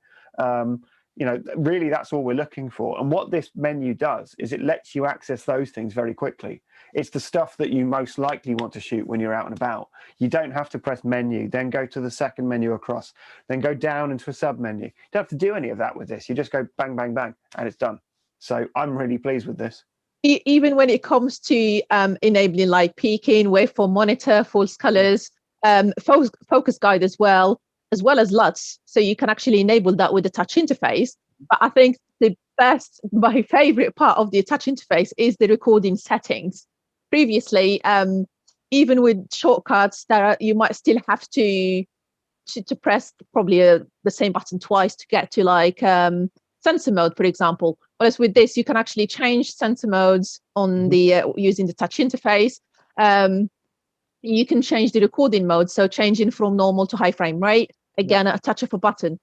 Really that's all we're looking for. And what this menu does is it lets you access those things very quickly. It's the stuff that you most likely want to shoot when you're out and about. You don't have to press menu, then go to the second menu across, then go down into a sub menu. You don't have to do any of that with this. You just go bang, bang, bang, and it's done. So I'm really pleased with this. Even when it comes to enabling like peaking, waveform monitor, false colors, focus guide as well as LUTs. So you can actually enable that with the touch interface. But I think my favorite part of the touch interface is the recording settings. Previously, even with shortcuts, you might still have to press probably the same button twice to get to like sensor mode, for example. Whereas with this, you can actually change sensor modes on the using the touch interface. You can change the recording mode, so changing from normal to high frame rate. Again, a touch of a button.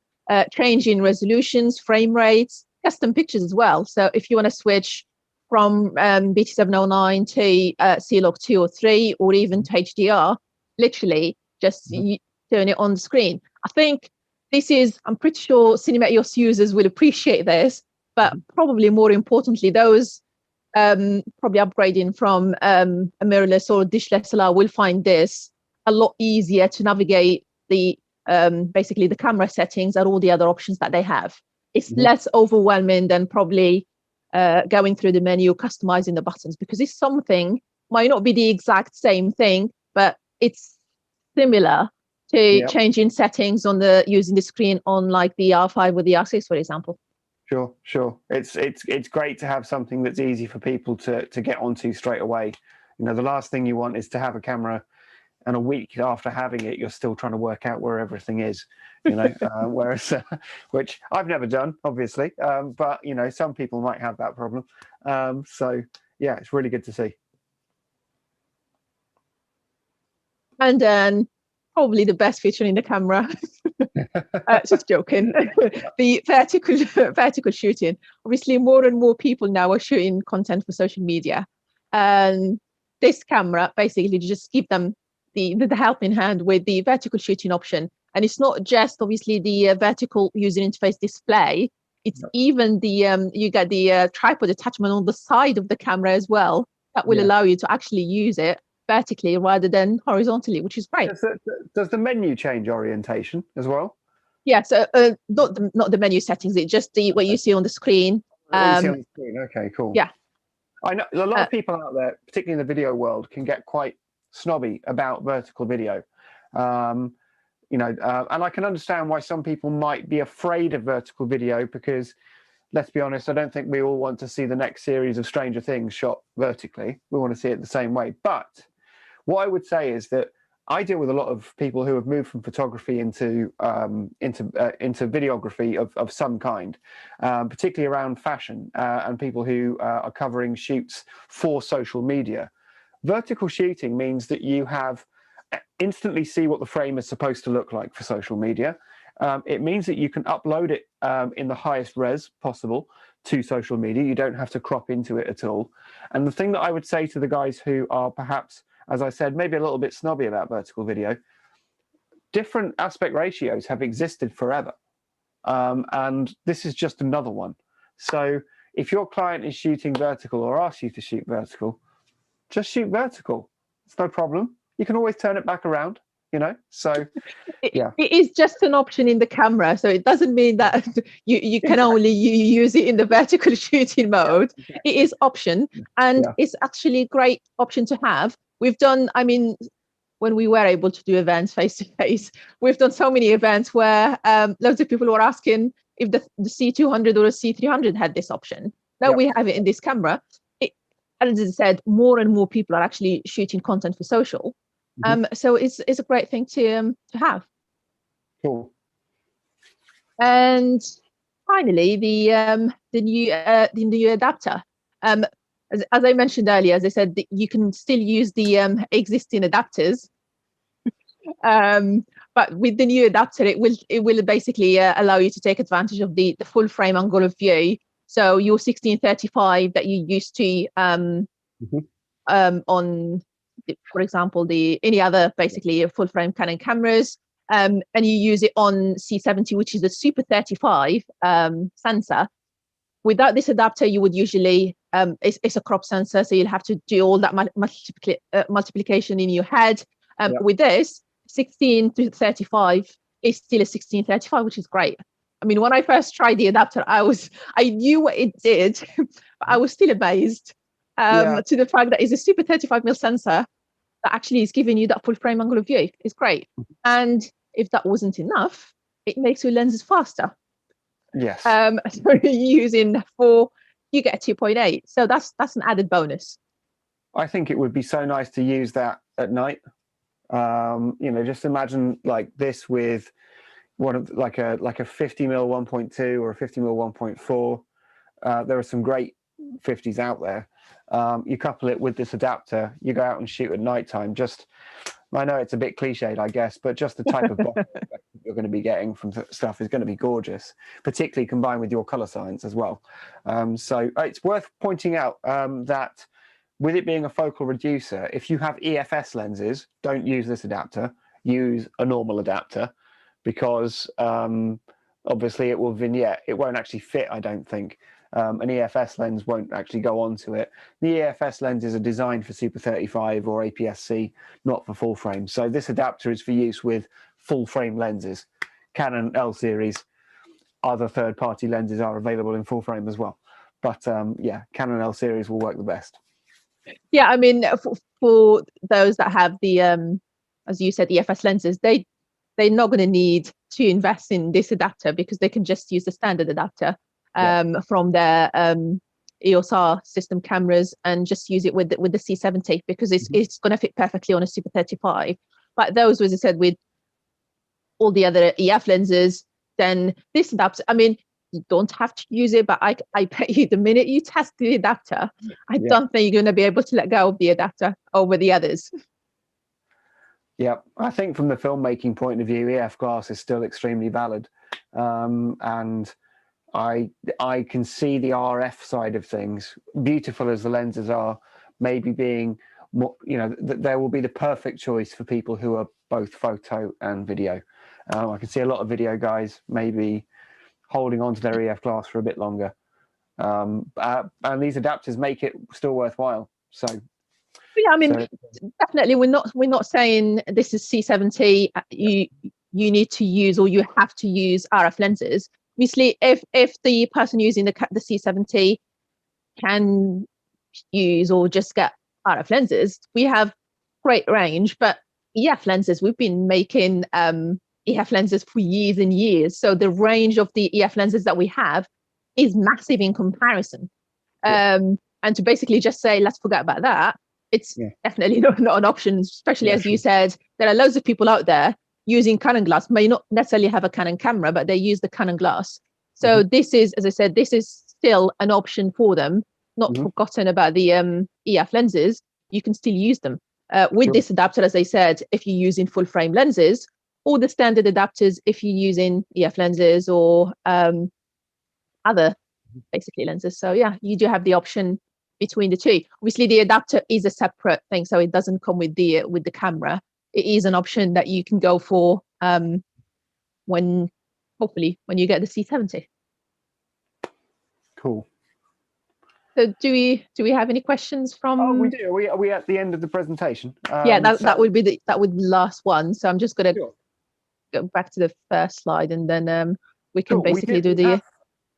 Changing resolutions, frame rates, custom pictures as well. So if you want to switch from BT709 to C-Log 2 or 3, or even to HDR, literally just turn it on the screen. I think I'm pretty sure Cinema EOS users will appreciate this, but probably more importantly, those probably upgrading from a mirrorless or dishless SLR will find this a lot easier to navigate the basically the camera settings and all the other options that they have. It's less overwhelming than probably going through the menu, customizing the buttons, because it's something might not be the exact same thing, but it's similar to changing settings on using the screen on like the R5 or the R6, for example. Sure. It's great to have something that's easy for people to get onto straight away. The last thing you want is to have a camera and a week after having it, you're still trying to work out where everything is, whereas, which I've never done, obviously, but, some people might have that problem. So, yeah, it's really good to see. And then probably the best feature in the camera, just joking, the vertical shooting. Obviously, more and more people now are shooting content for social media. And this camera basically just give them the helping hand with the vertical shooting option. And it's not just obviously the vertical user interface display, it's even the you get the tripod attachment on the side of the camera as well that will allow you to actually use it vertically rather than horizontally, which is great. Does the menu change orientation as well? Yeah, so not the menu settings, it's just what you see on the screen. What you see on the screen. Okay, cool. Yeah. I know a lot of people out there, particularly in the video world, can get quite snobby about vertical video. And I can understand why some people might be afraid of vertical video because, let's be honest, I don't think we all want to see the next series of Stranger Things shot vertically. We want to see it the same way. But what I would say is that I deal with a lot of people who have moved from photography into videography of some kind, particularly around fashion and people who are covering shoots for social media. Vertical shooting means that you instantly see what the frame is supposed to look like for social media. It means that you can upload it in the highest res possible to social media. You don't have to crop into it at all. And the thing that I would say to the guys who are perhaps, as I said, maybe a little bit snobby about vertical video, different aspect ratios have existed forever. And this is just another one. So if your client is shooting vertical or asks you to shoot vertical, just shoot vertical. It's no problem. You can always turn it back around, so yeah. It is just an option in the camera. So it doesn't mean that you can only use it in the vertical shooting mode. Yeah, exactly. It is option. And it's actually a great option to have. We've done, when when we were able to do events face to face. We've done so many events where loads of people were asking if the C200 or a C300 had this option. Now we have it in this camera. As I said, more and more people are actually shooting content for social. So it's a great thing to have. Cool. And finally, the new adapter. As I mentioned earlier, as I said, you can still use the existing adapters, but with the new adapter, it will basically allow you to take advantage of the full frame angle of view. So your 1635 that you used to on, for example, any other basically full frame Canon cameras, and you use it on C70, which is a Super 35 sensor. Without this adapter, you would usually it's a crop sensor, so you'll have to do all that multiplication in your head. With this 16 to 35 is still a 1635, which is great. I mean, when I first tried the adapter, I knew what it did, but I was still amazed to the fact that it's a Super 35mm sensor that actually is giving you that full frame angle of view. It's great. And if that wasn't enough, it makes your lenses faster. Yes. So you're using 4, you get a 2.8. So that's an added bonus. I think it would be so nice to use that at night. Just imagine like this with one of like a 50mm 1.2 or a 50mm 1.4. There are some great 50s out there. You couple it with this adapter, you go out and shoot at nighttime. I know it's a bit cliched, I guess, but just the type of box you're going to be getting from stuff is going to be gorgeous, particularly combined with your color science as well. So it's worth pointing out that with it being a focal reducer, if you have EFS lenses, don't use this adapter, use a normal adapter, because obviously it will vignette. It won't actually fit, I don't think. An EFS lens won't actually go onto it. The EFS lenses are designed for Super 35 or APS-C, not for full frame. So this adapter is for use with full frame lenses. Canon L series, other third-party lenses are available in full frame as well. But Canon L series will work the best. Yeah, I mean, for those that have the, as you said, EFS lenses, they're not going to need to invest in this adapter because they can just use the standard adapter from their EOS R system cameras and just use it with the C70 because it's going to fit perfectly on a Super 35. But those, as I said, with all the other EF lenses, then this adapter, I mean, you don't have to use it, but I bet you the minute you test the adapter, I don't think you're going to be able to let go of the adapter over the others. Yeah, I think from the filmmaking point of view, EF glass is still extremely valid. And I can see the RF side of things, beautiful as the lenses are, maybe being more, there will be the perfect choice for people who are both photo and video. I can see a lot of video guys maybe holding on to their EF glass for a bit longer. And these adapters make it still worthwhile. So yeah, I mean, definitely we're not saying this is C70, you need to use or you have to use RF lenses. Obviously, if the person using the C70 can use or just get RF lenses, we have great range. But EF lenses, we've been making EF lenses for years and years. So the range of the EF lenses that we have is massive in comparison. And to basically just say, let's forget about that, it's definitely not an option, especially as you said, there are loads of people out there using Canon glass, may not necessarily have a Canon camera, but they use the Canon glass. So this is, as I said, this is still an option for them, not forgotten about the EF lenses. You can still use them. With this adapter, as I said, if you're using full frame lenses, or the standard adapters if you're using EF lenses or other basically lenses. So yeah, you do have the option between the two. Obviously, the adapter is a separate thing, so it doesn't come with the camera. It is an option that you can go for when you get the C70. Cool. So do we have any questions from? Oh, we do. Are we at the end of the presentation? Yeah, that would be the last one. So I'm just gonna go back to the first slide, and then we can basically do the.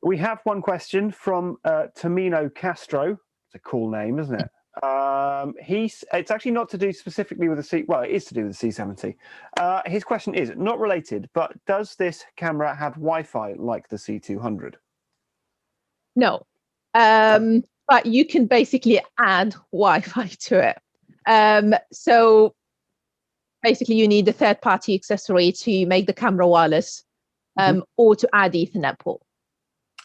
We have one question from Tamino Castro. It's a cool name, isn't it? It's actually not to do specifically with the C. Well, it is to do with the C70. His question is not related, but does this camera have Wi-Fi like the C200? No, but you can basically add Wi-Fi to it. So basically, you need a third-party accessory to make the camera wireless, or to add Ethernet port.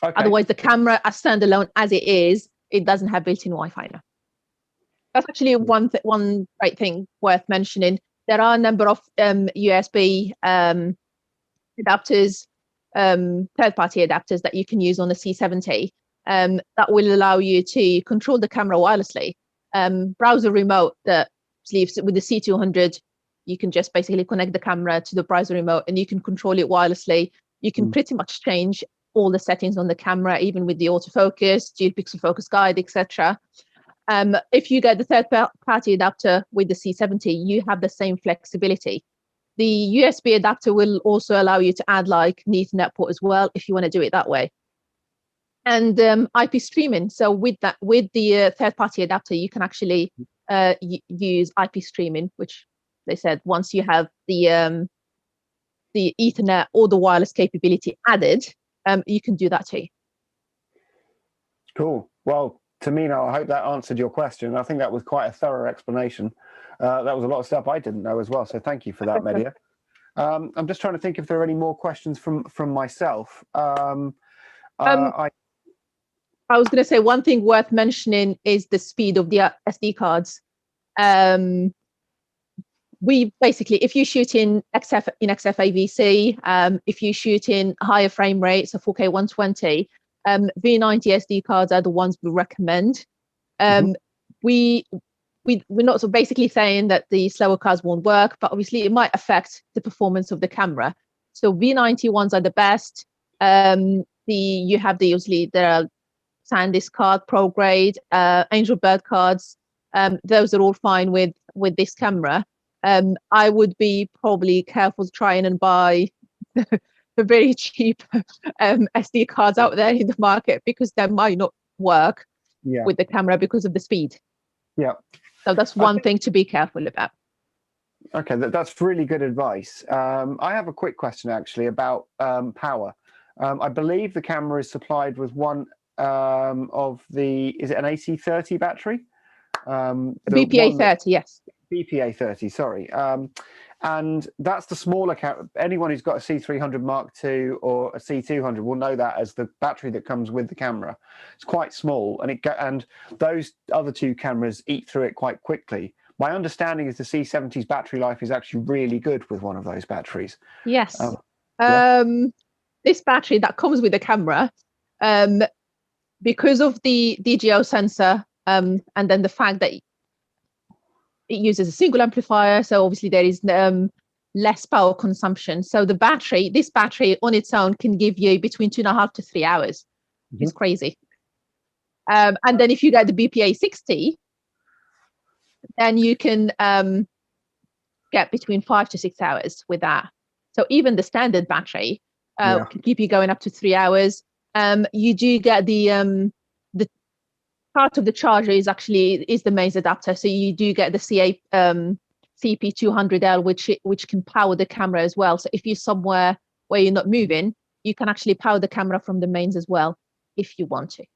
Okay. Otherwise, the camera as standalone as it is, it doesn't have built-in Wi-Fi now. That's actually one great thing worth mentioning. There are a number of USB adapters, third-party adapters that you can use on the C70 that will allow you to control the camera wirelessly. Browser remote that sleeves with the C200, you can just basically connect the camera to the browser remote and you can control it wirelessly. You can pretty much change all the settings on the camera, even with the autofocus, dual pixel focus guide, etc. If you get the third-party adapter with the C70, you have the same flexibility. The USB adapter will also allow you to add like an Ethernet port as well, if you want to do it that way. And IP streaming. So with the third-party adapter, you can actually use IP streaming, which they said once you have the Ethernet or the wireless capability added, you can do that too. Cool. Well, Tamina, I hope that answered your question. I think that was quite a thorough explanation. That was a lot of stuff I didn't know as well. So thank you for that, Mehdia. I'm just trying to think if there are any more questions from myself. I was going to say one thing worth mentioning is the speed of the SD cards. We basically, if you shoot in XFAVC, if you shoot in higher frame rates, so 4K 120, V90 SD cards are the ones we recommend. We're not so basically saying that the slower cards won't work, but obviously it might affect the performance of the camera. So V90 ones are the best. You have obviously there are SanDisk card, Pro Grade, Angel Bird cards. Those are all fine with this camera. I would be probably careful trying and buy the very cheap SD cards out there in the market, because they might not work with the camera because of the speed. Yeah. So that's one thing to be careful about. Okay, that's really good advice. I have a quick question actually about power. I believe the camera is supplied with one of the, is it an AC30 battery? BPA 30, yes. BPA 30, sorry. And that's the smaller camera. Anyone who's got a C300 Mark II or a C200 will know that as the battery that comes with the camera. It's quite small, and those other two cameras eat through it quite quickly. My understanding is the C70's battery life is actually really good with one of those batteries. Yes. This battery that comes with the camera, because of the DGO sensor, and then the fact that it uses a single amplifier, so obviously there is less power consumption. So this battery on its own can give you between 2.5 to 3 hours. It's crazy. And then if you get the BPA 60, then you can get between 5 to 6 hours with that. So even the standard battery can keep you going up to 3 hours. You do get the part of the charger is the mains adapter, so you do get the CP200L, which can power the camera as well. So if you're somewhere where you're not moving, you can actually power the camera from the mains as well, if you want to.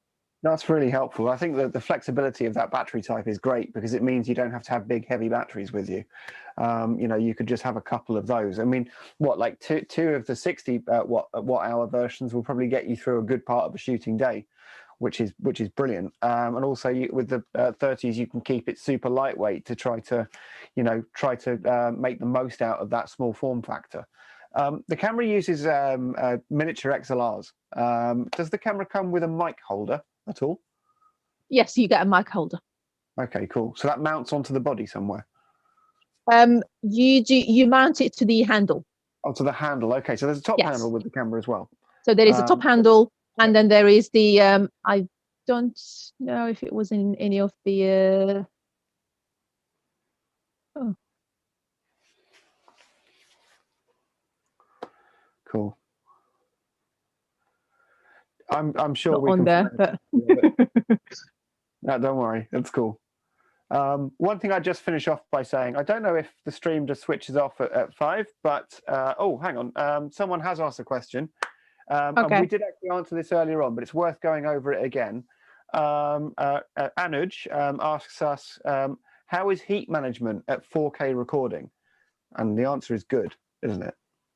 That's really helpful. I think that the flexibility of that battery type is great, because it means you don't have to have big, heavy batteries with you. You could just have a couple of those. I mean, like two of the 60 watt-hour versions will probably get you through a good part of a shooting day, which is brilliant. And also with the 30s, you can keep it super lightweight to try to make the most out of that small form factor. The camera uses miniature XLRs. Does the camera come with a mic holder at all? Yes, you get a mic holder. Okay, cool. So that mounts onto the body somewhere? You mount it to the handle. Oh, to the handle. Okay, so there's a top handle with the camera as well. So there is a top handle, and then there is the I don't know if it was in any of the Cool. I'm sure not we on can there, find but no, don't worry, that's cool. One thing I just finish off by saying, I don't know if the stream just switches off at 5, but oh, hang on. Someone has asked a question. And we did actually answer this earlier on, but it's worth going over it again. Anuj asks us, how is heat management at 4K recording? And the answer is good, isn't it?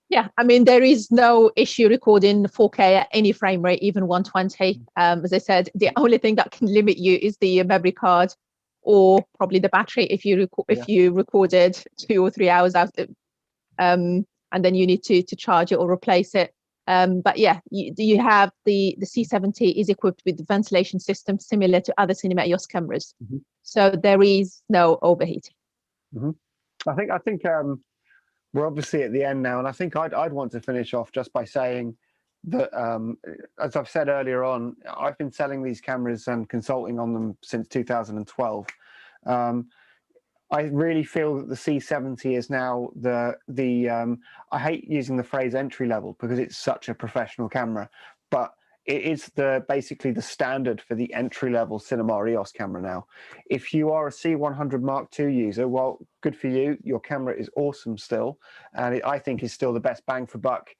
Yeah, I mean, there is no issue recording 4K at any frame rate, even 120. As I said, the only thing that can limit you is the memory card, or probably the battery if you recorded 2 or 3 hours out, and then you need to charge it or replace it. But yeah, you have the C70 is equipped with the ventilation system similar to other Cinema EOS cameras, so there is no overheating. I think we're obviously at the end now, and I think I'd want to finish off just by saying that, as I've said earlier on, I've been selling these cameras and consulting on them since 2012. I really feel that the C70 is now I hate using the phrase entry level because it's such a professional camera, but it is basically the standard for the entry level Cinema EOS camera now. If you are a C100 Mark II user, well, good for you. Your camera is awesome still, and I think is still the best bang for buck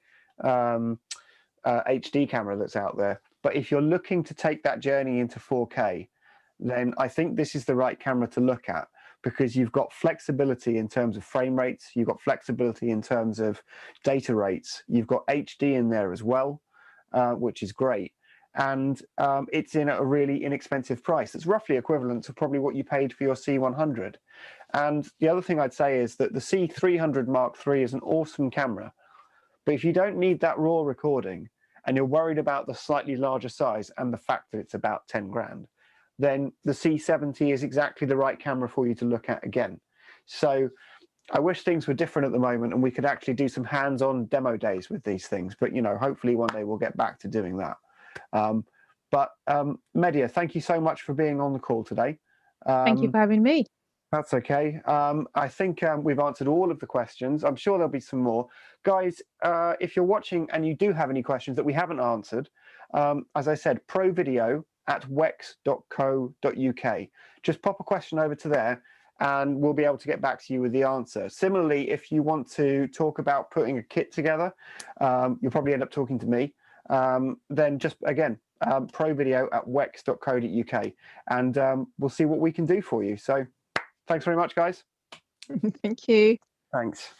HD camera that's out there. But if you're looking to take that journey into 4K, then I think this is the right camera to look at, because you've got flexibility in terms of frame rates, you've got flexibility in terms of data rates, you've got HD in there as well, which is great. And it's in a really inexpensive price. It's roughly equivalent to probably what you paid for your C100. And the other thing I'd say is that the C300 Mark III is an awesome camera, but if you don't need that raw recording and you're worried about the slightly larger size and the fact that it's about 10 grand, then the C70 is exactly the right camera for you to look at again. So I wish things were different at the moment and we could actually do some hands-on demo days with these things. But, you know, hopefully one day we'll get back to doing that. Mehdia, thank you so much for being on the call today. Thank you for having me. That's okay. I think we've answered all of the questions. I'm sure there'll be some more. Guys, if you're watching and you do have any questions that we haven't answered, as I said, provideo@wex.co.uk. Just pop a question over to there and we'll be able to get back to you with the answer. Similarly, if you want to talk about putting a kit together, you'll probably end up talking to me. Then just, again, provideo@wex.co.uk, and we'll see what we can do for you. So thanks very much, guys. Thank you. Thanks.